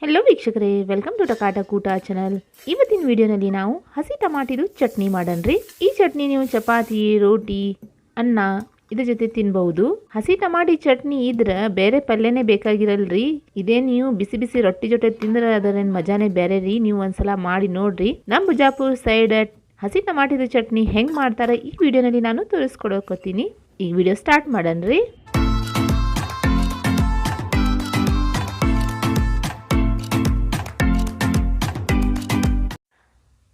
Hello ವೀಕ್ಷಕರೇ, welcome to ಟಕಾಟಕೂಟ channel. ಇವತ್ತಿನ ವಿಡಿಯೋನಲ್ಲಿ ನಾವು ಹಸಿ ಟಮಾಟಿದು ಚಟ್ನಿ ಮಾಡೋಣ್ರಿ. ಈ ಚಟ್ನಿ ನೀವು ಚಪಾತಿ, ರೋಟಿ, ಅನ್ನ ಇದ್ರ ಜೊತೆ ತಿನ್ಬಹುದು. ಹಸಿ ಟಮಾಟಿ ಚಟ್ನಿ ಇದ್ರೆ ಬೇರೆ ಪಲ್ಯನೇ ಬೇಕಾಗಿರಲ್ರಿ. ಇದೇ ನೀವು ಬಿಸಿ ಬಿಸಿ ರೊಟ್ಟಿ ಜೊತೆ ತಿಂದ್ರೆ ಅದರ ಮಜಾನೇ ಬೇರೆ ರೀ. ನೀವು ಒಂದ್ಸಲ ಮಾಡಿ ನೋಡ್ರಿ. ನಮ್ಮ ಬಿಜಾಪುರ ಸೈಡ್ ಹಸಿ ಟಮಾಟಿದು ಚಟ್ನಿ ಹೆಂಗ್ ಮಾಡ್ತಾರೆ ಈ ವಿಡಿಯೋನಲ್ಲಿ ನಾನು ತೋರಿಸ್ಕೊಡೋಕತ್ತೀನಿ. ಈ ವಿಡಿಯೋ ಸ್ಟಾರ್ಟ್ ಮಾಡೋಣ್ರಿ.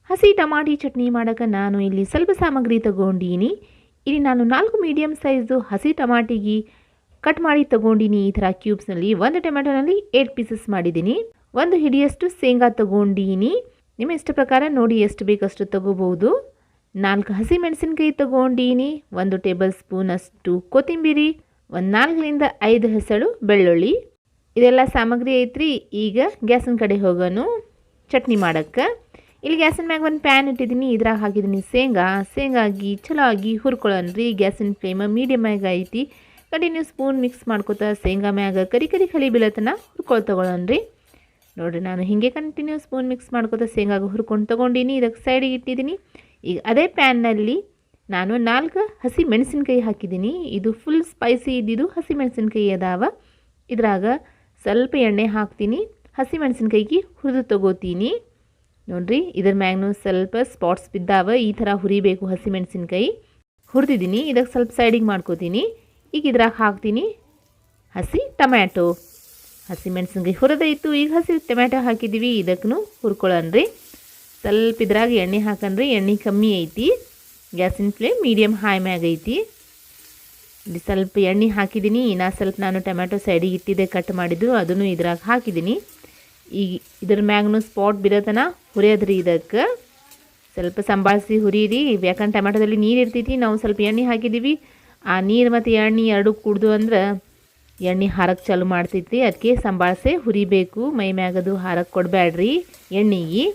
ಹಸಿ ಟಮಾಟಿ ಚಟ್ನಿ ಮಾಡೋಕೆ ನಾನು ಇಲ್ಲಿ ಸ್ವಲ್ಪ ಸಾಮಗ್ರಿ ತಗೊಂಡೀನಿ. ಇಲ್ಲಿ ನಾನು 4 ಮೀಡಿಯಮ್ ಸೈಜು ಹಸಿ ಟಮಾಟಿಗೆ ಕಟ್ ಮಾಡಿ ತಗೊಂಡಿನಿ. ಈ ಥರ ಕ್ಯೂಬ್ಸ್ನಲ್ಲಿ ಒಂದು ಟೊಮೆಟೊನಲ್ಲಿ 8 ಪೀಸಸ್ ಮಾಡಿದ್ದೀನಿ. ಒಂದು ಹಿಡಿಯಷ್ಟು ಶೇಂಗಾ ತಗೊಂಡೀನಿ. ನಿಮ್ಮ ಇಷ್ಟ ಪ್ರಕಾರ ನೋಡಿ ಎಷ್ಟು ಬೇಕಷ್ಟು ತಗೋಬಹುದು. 4 ಹಸಿ ಮೆಣಸಿನಕಾಯಿ ತಗೊಂಡೀನಿ. 1 ಟೇಬಲ್ ಸ್ಪೂನ್ ಅಷ್ಟು ಕೊತ್ತಂಬರಿ, ಒಂದು 4ರಿಂದ 5 ಹೆಸಳು ಬೆಳ್ಳುಳ್ಳಿ. ಇದೆಲ್ಲ ಸಾಮಗ್ರಿ ಐತ್ರಿ. ಈಗ ಗ್ಯಾಸಿನ ಕಡೆ ಹೋಗೋಣ ಚಟ್ನಿ ಮಾಡೋಕ್ಕೆ. ಇಲ್ಲಿ ಗ್ಯಾಸಿನ ಮ್ಯಾಗ ಒಂದು ಪ್ಯಾನ್ ಇಟ್ಟಿದ್ದೀನಿ. ಇದ್ರಾಗ ಹಾಕಿದ್ದೀನಿ ಶೇಂಗಾಗಿ ಚಲೋ ಆಗಿ ಹುರ್ಕೊಳ್ಳೋಣ್ರಿ. ಗ್ಯಾಸಿನ ಫ್ಲೇಮ್ ಮೀಡಿಯಮ್ ಆಗಿ ಐತಿ. ಕಂಟಿನ್ಯೂ ಸ್ಪೂನ್ ಮಿಕ್ಸ್ ಮಾಡ್ಕೊತಾ ಶೇಂಗಾ ಮ್ಯಾಗ ಕರಿ ಖಲಿ ಬೀಳತನ ತಗೊಳ್ಳೋಣ್ರಿ. ನೋಡಿರಿ, ನಾನು ಹೀಗೆ ಕಂಟಿನ್ಯೂ ಸ್ಪೂನ್ ಮಿಕ್ಸ್ ಮಾಡ್ಕೊತಾ ಶೇಂಗಾಗ ಹುರ್ಕೊಂಡು ತೊಗೊಂಡಿನಿ. ಇದಕ್ಕೆ ಸೈಡಿಗೆ ಇಟ್ಟಿದ್ದೀನಿ. ಈಗ ಅದೇ ಪ್ಯಾನ್ನಲ್ಲಿ ನಾನು 4 ಹಸಿ ಮೆಣಸಿನ್ಕಾಯಿ ಹಾಕಿದ್ದೀನಿ. ಇದು ಫುಲ್ ಸ್ಪೈಸಿ ಇದ್ದಿದ್ದು ಹಸಿ ಮೆಣಸಿನ್ಕಾಯಿ ಅದಾವ. ಇದ್ರಾಗ ಸ್ವಲ್ಪ ಎಣ್ಣೆ ಹಾಕ್ತೀನಿ. ಹಸಿ ಮೆಣಸಿನ್ಕಾಯಿಗೆ ಹುರಿದು ತಗೋತೀನಿ. ನೋಡಿರಿ, ಇದ್ರ ಮ್ಯಾಗ್ನೂ ಸ್ವಲ್ಪ ಸ್ಪಾಟ್ಸ್ ಬಿದ್ದಾವ. ಈ ಥರ ಹುರಿಬೇಕು. ಹಸಿ ಮೆಣಸಿನ್ಕಾಯಿ ಹುರಿದಿದ್ದೀನಿ. ಇದಕ್ಕೆ ಸ್ವಲ್ಪ ಸೈಡಿಗೆ ಮಾಡ್ಕೋತೀನಿ. ಈಗ ಇದ್ರಾಗ ಹಾಕ್ತೀನಿ ಹಸಿ ಟೊಮ್ಯಾಟೊ. ಹಸಿ ಮೆಣಸಿನ್ಕಾಯಿ ಹುರಿದೈತು. ಈಗ ಹಸಿ ಟೊಮ್ಯಾಟೊ ಹಾಕಿದ್ದೀವಿ. ಇದಕ್ಕೂ ಹುರ್ಕೊಳ್ಳೋಣ್ರಿ. ಸ್ವಲ್ಪ ಇದ್ರಾಗ ಎಣ್ಣೆ ಹಾಕಣ್ರಿ. ಎಣ್ಣೆ ಕಮ್ಮಿ ಐತಿ. ಗ್ಯಾಸಿನ ಫ್ಲೇಮ್ ಮೀಡಿಯಮ್ ಹೈ ಮ್ಯಾಗ ಐತಿ. ಇಲ್ಲಿ ಸ್ವಲ್ಪ ಎಣ್ಣೆ ಹಾಕಿದ್ದೀನಿ. ಇನ್ನು ಸ್ವಲ್ಪ ನಾನು ಟೊಮ್ಯಾಟೊ ಸೈಡಿಗೆ ಇಟ್ಟಿದ್ದೆ ಕಟ್ ಮಾಡಿದ್ದು, ಅದನ್ನು ಇದ್ರಾಗ ಹಾಕಿದ್ದೀನಿ. ಈಗ ಇದ್ರ ಮ್ಯಾಗ್ನೂ ಸ್ಪಾಟ್ ಬಿಡೋತನ ಹುರಿಯೋದ್ರಿ. ಇದಕ್ಕೆ ಸ್ವಲ್ಪ ಸಂಭಾಳಿಸಿ ಹುರಿಯಿರಿ. ಯಾಕಂದ್ರೆ ಟೊಮ್ಯಾಟೊದಲ್ಲಿ ನೀರು ಇರ್ತೈತಿ. ನಾವು ಸ್ವಲ್ಪ ಎಣ್ಣೆ ಹಾಕಿದ್ದೀವಿ. ಆ ನೀರು ಮತ್ತು ಎಣ್ಣೆ ಎರಡು ಕುಡ್ದು ಅಂದ್ರೆ ಎಣ್ಣೆ ಹಾರಕ್ಕೆ ಚಾಲು ಮಾಡ್ತೈತಿ. ಅದಕ್ಕೆ ಸಂಭಾಳಿಸಿ ಹುರಿಬೇಕು. ಮೈ ಮ್ಯಾಗದು ಹಾರಕ್ಕೆ ಕೊಡಬೇಡ್ರಿ ಎಣ್ಣೆಗೆ,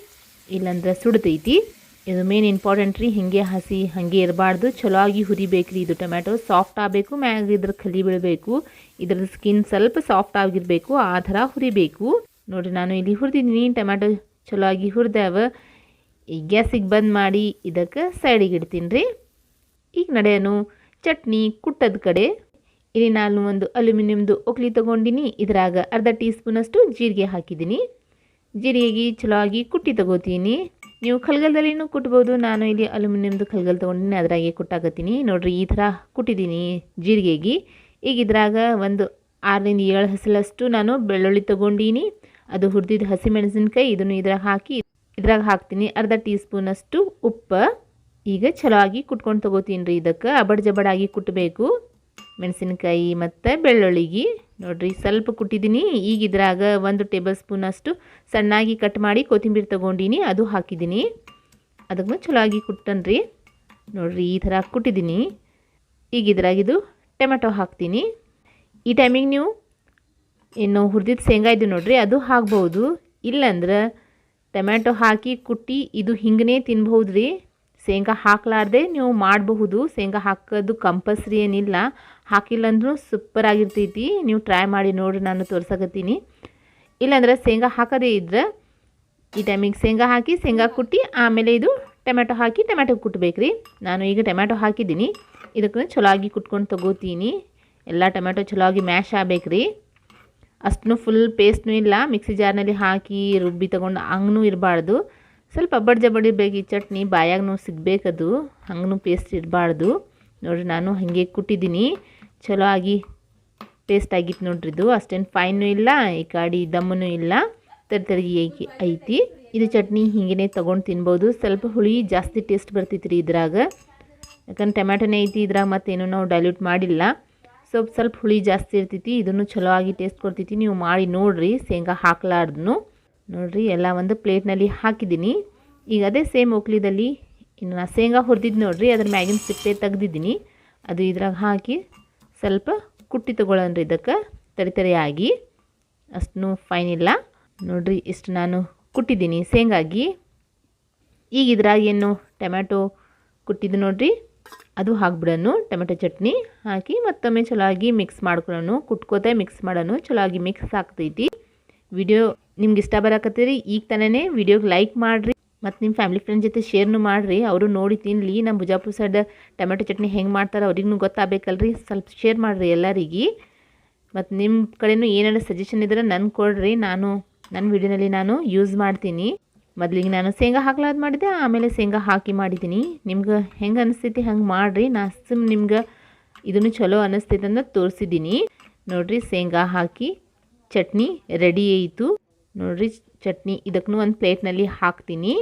ಇಲ್ಲಾಂದ್ರೆ ಸುಡ್ತೈತಿ. ಇದು ಮೇನ್ ಇಂಪಾರ್ಟೆಂಟ್ ರೀ. ಹಿಂಗೆ ಹಸಿ ಹಾಗೆ ಇರಬಾರ್ದು. ಚಲೋ ಆಗಿ ಹುರಿಬೇಕ್ರಿ. ಇದು ಟೊಮ್ಯಾಟೊ ಸಾಫ್ಟ್ ಆಗಬೇಕು. ಮ್ಯಾಗ ಇದ್ರ ಕಲಿ ಬೀಳಬೇಕು. ಇದ್ರದ್ದು ಸ್ಕಿನ್ ಸ್ವಲ್ಪ ಸಾಫ್ಟ್ ಆಗಿರಬೇಕು. ಆ ಥರ ಹುರಿಬೇಕು. ನೋಡಿರಿ, ನಾನು ಇಲ್ಲಿ ಹುರಿದಿದ್ದೀನಿ. ಟೊಮ್ಯಾಟೊ ಚಲೋ ಆಗಿ ಹುರಿದಾವ. ಈ ಗ್ಯಾಸಿಗೆ ಬಂದ್ ಮಾಡಿ ಇದಕ್ಕೆ ಸೈಡಿಗೆ ಇಡ್ತೀನಿ ರೀ. ಈಗ ನಡೆಯೋನು ಚಟ್ನಿ ಕುಟ್ಟದ ಕಡೆ. ಇಲ್ಲಿ ನಾನು ಒಂದು ಅಲ್ಯೂಮಿನಿಯಮ್ದು ಒಕ್ಲಿ ತೊಗೊಂಡಿನಿ. ಇದ್ರಾಗ ಅರ್ಧ ಟೀ ಸ್ಪೂನಷ್ಟು ಜೀರಿಗೆ ಹಾಕಿದ್ದೀನಿ. ಜೀರಿಗೆ ಚಲೋ ಆಗಿ ಕುಟ್ಟಿ ತಗೋತೀನಿ. ನೀವು ಕಲ್ಗಲ್ದಲ್ಲಿನೂ ಕುಟ್ಬೋದು. ನಾನು ಇಲ್ಲಿ ಅಲ್ಯೂಮಿನಿಯಮ್ದು ಕಲ್ಗಲ್ ತೊಗೊಂಡಿನಿ. ಅದ್ರಾಗೆ ಕುಟ್ಟಾಕತ್ತೀನಿ. ನೋಡಿರಿ, ಈ ಥರ ಕುಟ್ಟಿದ್ದೀನಿ ಜೀರಿಗೆಗೆ. ಈಗ ಇದ್ರಾಗ ಒಂದು 6ರಿಂದ 7 ಹಸಲಷ್ಟು ನಾನು ಬೆಳ್ಳುಳ್ಳಿ ತೊಗೊಂಡೀನಿ. ಅದು ಹುರಿದಿದ್ದು ಹಸಿ ಮೆಣಸಿನ್ಕಾಯಿ ಇದನ್ನು ಇದ್ರಾಗ ಹಾಕ್ತೀನಿ. ಅರ್ಧ ಟೀ ಸ್ಪೂನಷ್ಟು ಉಪ್ಪು. ಈಗ ಚಲೋ ಆಗಿ ಕುಟ್ಕೊಂಡು ತೊಗೋತೀನಿ ರೀ. ಇದಕ್ಕೆ ಅಬಡ್ ಜಬಡಾಗಿ ಕುಟ್ಟಬೇಕು ಮೆಣಸಿನ್ಕಾಯಿ ಮತ್ತು ಬೆಳ್ಳುಳ್ಳಿಗೆ. ನೋಡಿರಿ, ಸ್ವಲ್ಪ ಕುಟ್ಟಿದ್ದೀನಿ. ಈಗ ಇದ್ರಾಗ 1 ಟೇಬಲ್ ಸ್ಪೂನಷ್ಟು ಸಣ್ಣಾಗಿ ಕಟ್ ಮಾಡಿ ಕೊತ್ತಂಬರಿ ತೊಗೊಂಡಿನಿ. ಅದು ಹಾಕಿದ್ದೀನಿ. ಅದಕ್ಕೂ ಚಲೋ ಆಗಿ ಕುಟ್ಟನ್ರಿ. ನೋಡಿರಿ, ಈ ಥರ ಕುಟ್ಟಿದ್ದೀನಿ. ಈಗ ಇದ್ರಾಗಿದು ಟೊಮೆಟೊ ಹಾಕ್ತೀನಿ. ಈ ಟೈಮಿಗೆ ನೀವು ಇನ್ನು ಹುರಿದಿದ್ದು ಶೇಂಗಾ ಇದು ನೋಡಿರಿ, ಅದು ಹಾಕ್ಬೋದು. ಇಲ್ಲಾಂದ್ರೆ ಟೊಮ್ಯಾಟೊ ಹಾಕಿ ಕುಟ್ಟಿ ಇದು ಹಿಂಗೇ ತಿನ್ಬಹುದು ರೀ. ಶೇಂಗಾ ಹಾಕ್ಲಾರ್ದೆ ನೀವು ಮಾಡಬಹುದು. ಶೇಂಗಾ ಹಾಕೋದು ಕಂಪಲ್ಸರಿ ಏನಿಲ್ಲ. ಹಾಕಿಲ್ಲಂದ್ರೂ ಸೂಪರ್ ಆಗಿರ್ತೈತಿ. ನೀವು ಟ್ರೈ ಮಾಡಿ ನೋಡಿರಿ, ನಾನು ತೋರ್ಸಕತ್ತೀನಿ. ಇಲ್ಲಾಂದ್ರೆ ಶೇಂಗಾ ಹಾಕೋದೇ ಇದ್ರೆ ಈ ಟೈಮಿಗೆ ಶೇಂಗಾ ಹಾಕಿ ಶೇಂಗಾ ಕುಟ್ಟಿ ಆಮೇಲೆ ಇದು ಟೊಮ್ಯಾಟೊ ಹಾಕಿ ಟೊಮ್ಯಾಟೊ ಕುಟ್ಟಬೇಕ್ರಿ. ನಾನು ಈಗ ಟೊಮ್ಯಾಟೊ ಹಾಕಿದ್ದೀನಿ. ಇದಕ್ಕೆ ಚಲೋ ಆಗಿ ಕುಟ್ಕೊಂಡು ತಗೋತೀನಿ. ಎಲ್ಲ ಟೊಮ್ಯಾಟೊ ಚಲೋ ಆಗಿ ಮ್ಯಾಶ್ ಆಗಬೇಕ್ರಿ. ಅಷ್ಟೂ ಫುಲ್ ಪೇಸ್ಟ್ನೂ ಇಲ್ಲ. ಮಿಕ್ಸಿ ಜಾರ್ನಲ್ಲಿ ಹಾಕಿ ರುಬ್ಬಿ ತೊಗೊಂಡು ಹಂಗೂ ಇರಬಾರ್ದು. ಸ್ವಲ್ಪ ಅಬ್ಬಡ್ ಜಬ್ಬಡ್ ಇರಬೇಕು. ಈ ಚಟ್ನಿ ಬಾಯಾಗೂ ಸಿಗಬೇಕದು. ಹಂಗೂ ಪೇಸ್ಟ್ ಇರಬಾರ್ದು. ನೋಡಿರಿ, ನಾನು ಹಾಗೆ ಕುಟ್ಟಿದ್ದೀನಿ. ಚಲೋ ಆಗಿ ಪೇಸ್ಟ್ ಆಗಿತ್ತು ನೋಡ್ರಿ. ಇದು ಅಷ್ಟೇನು ಫೈನೂ ಇಲ್ಲ, ಈ ಕಡೆ ದಮ್ಮನೂ ಇಲ್ಲ, ತರಿ ಐತಿ. ಇದು ಚಟ್ನಿ ಹೀಗೇ ತೊಗೊಂಡು ತಿನ್ಬೋದು. ಸ್ವಲ್ಪ ಹುಳಿ ಜಾಸ್ತಿ ಟೇಸ್ಟ್ ಬರ್ತೈತಿ ರೀ ಇದ್ರಾಗ. ಯಾಕಂದ್ರೆ ಟೊಮ್ಯಾಟೊನೇ ಐತಿ ಇದ್ರಾಗ, ಮತ್ತೇನು ನಾವು ಡೈಲ್ಯೂಟ್ ಮಾಡಿಲ್ಲ. ಸ್ವಲ್ಪ ಹುಳಿ ಜಾಸ್ತಿ ಇರ್ತೈತಿ. ಇದನ್ನು ಚಲೋ ಆಗಿ ಟೇಸ್ಟ್ ಕೊಡ್ತೈತಿ. ನೀವು ಮಾಡಿ ನೋಡಿರಿ ಶೇಂಗಾ ಹಾಕ್ಲಾರ್ದು. ನೋಡಿರಿ, ಎಲ್ಲ ಒಂದು ಪ್ಲೇಟ್ನಲ್ಲಿ ಹಾಕಿದ್ದೀನಿ. ಈಗ ಅದೇ ಸೇಮ್ ಒಕ್ಲಿದಲ್ಲಿ ಇನ್ನು ನಾನು ಶೇಂಗಾ ಹುರಿದಿದ್ದು ನೋಡಿರಿ, ಅದ್ರ ಮ್ಯಾಗಿನ ಸಿಪ್ಪೆ ತೆಗ್ದಿದ್ದೀನಿ. ಅದು ಇದ್ರಾಗ ಹಾಕಿ ಸ್ವಲ್ಪ ಕುಟ್ಟಿ ತೊಗೊಳ್ಳೋಣ್ರಿ. ಇದಕ್ಕೆ ತರಿಯಾಗಿ, ಅಷ್ಟು ಫೈನ್ ಇಲ್ಲ. ನೋಡಿರಿ, ಇಷ್ಟು ನಾನು ಕುಟ್ಟಿದ್ದೀನಿ ಶೇಂಗಾಗಿ. ಈಗ ಇದ್ರಾಗ ಏನು ಟೊಮ್ಯಾಟೊ ಕುಟ್ಟಿದ್ದು ನೋಡಿರಿ, ಅದು ಹಾಕ್ಬಿಡೋಣ. ಟೊಮೆಟೊ ಚಟ್ನಿ ಹಾಕಿ ಮತ್ತೊಮ್ಮೆ ಚಲೋ ಆಗಿ ಮಿಕ್ಸ್ ಮಾಡ್ಕೊಳ್ಳೋಣ. ಕುಟ್ಕೋತಾ ಮಿಕ್ಸ್ ಮಾಡೋಣ. ಚಲೋ ಆಗಿ ಮಿಕ್ಸ್ ಆಗ್ತೈತಿ. ವಿಡಿಯೋ ನಿಮ್ಗೆ ಇಷ್ಟ ಬರಕತ್ತೀರಿ ಈಗ ತಾನೇ ವಿಡಿಯೋಗೆ ಲೈಕ್ ಮಾಡಿರಿ ಮತ್ತು ನಿಮ್ಮ ಫ್ಯಾಮಿಲಿ ಫ್ರೆಂಡ್ ಜೊತೆ ಶೇರ್ನು ಮಾಡಿರಿ. ಅವರು ನೋಡಿ ತಿನ್ನಲಿ. ನಮ್ಮ ಬಿಜಾಪುರ ಸೈಡ್ ಟೊಮೆಟೊ ಚಟ್ನಿ ಹೆಂಗೆ ಮಾಡ್ತಾರೆ ಅವ್ರಿಗೂ ಗೊತ್ತಾಗಬೇಕಲ್ರಿ. ಸ್ವಲ್ಪ ಶೇರ್ ಮಾಡಿರಿ ಎಲ್ಲರಿಗೆ. ಮತ್ತು ನಿಮ್ಮ ಕಡೆಯೂ ಏನಾದ್ರು ಸಜೆಷನ್ ಇದ್ರೆ ನನಗೆ ಕೊಡ್ರಿ. ನನ್ನ ವಿಡಿಯೋನಲ್ಲಿ ನಾನು ಯೂಸ್ ಮಾಡ್ತೀನಿ. ಮೊದಲಿಗೆ ನಾನು ಶೇಂಗಾ ಹಾಕ್ಲಾದ ಮಾಡಿದ್ದೆ, ಆಮೇಲೆ ಶೇಂಗಾ ಹಾಕಿ ಮಾಡಿದ್ದೀನಿ. ನಿಮ್ಗೆ ಹೆಂಗೆ ಅನಿಸ್ತೈತಿ ಹಂಗೆ ಮಾಡಿರಿ. ನಿಮ್ಗೆ ಇದನ್ನು ಚಲೋ ಅನ್ನಿಸ್ತೈತೆ ಅಂತ ತೋರಿಸಿದ್ದೀನಿ. ನೋಡಿರಿ ಶೇಂಗಾ ಹಾಕಿ ಚಟ್ನಿ ರೆಡಿ ಆಯಿತು. ನೋಡಿರಿ ಚಟ್ನಿ ಇದಕ್ಕೂ ಒಂದು ಪ್ಲೇಟ್ನಲ್ಲಿ ಹಾಕ್ತೀನಿ.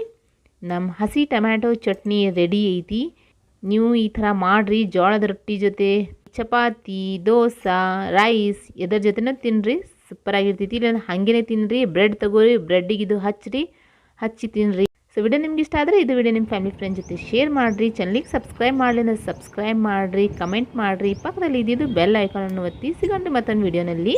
ನಮ್ಮ ಹಸಿ ಟೊಮ್ಯಾಟೊ ಚಟ್ನಿ ರೆಡಿ ಐತಿ. ನೀವು ಈ ಥರ ಮಾಡಿರಿ. ಜೋಳದ ರೊಟ್ಟಿ ಜೊತೆ, ಚಪಾತಿ, ದೋಸಾ, ರೈಸ್ ಎದ್ರ ಜೊತೆನೂ ತಿನ್ನಿರಿ, ಸೂಪರಾಗಿರ್ತೈತಿ. ಇಲ್ಲ ಹಾಗೇ ತಿನ್ನಿರಿ. ಬ್ರೆಡ್ ತಗೋರಿ, ಬ್ರೆಡ್ಡಿಗೆ ಇದು ಹಚ್ಚಿ ತಿನ್ನಿರಿ. ಸೊ ವಿಡಿಯೋ ನಿಮ್ಗೆ ಇಷ್ಟ ಆದರೆ ಇದು ವಿಡಿಯೋ ನಿಮ್ಮ ಫ್ಯಾಮಿಲಿ ಫ್ರೆಂಡ್ ಜೊತೆ ಶೇರ್ ಮಾಡಿರಿ. ಚಾನಲಿಗೆ ಸಬ್ಸ್ಕ್ರೈಬ್ ಮಾಡಲಿ ಅಂದರೆ ಸಬ್ಸ್ಕ್ರೈಬ್ ಮಾಡಿರಿ, ಕಮೆಂಟ್ ಮಾಡಿರಿ. ಪಕ್ಕದಲ್ಲಿ ಇದ್ದಿದ್ದು ಬೆಲ್ ಐಕಾನನ್ನು ಒತ್ತಿ. ಸಿಗೋಣ ಮತ್ತೊಂದು ವಿಡಿಯೋನಲ್ಲಿ.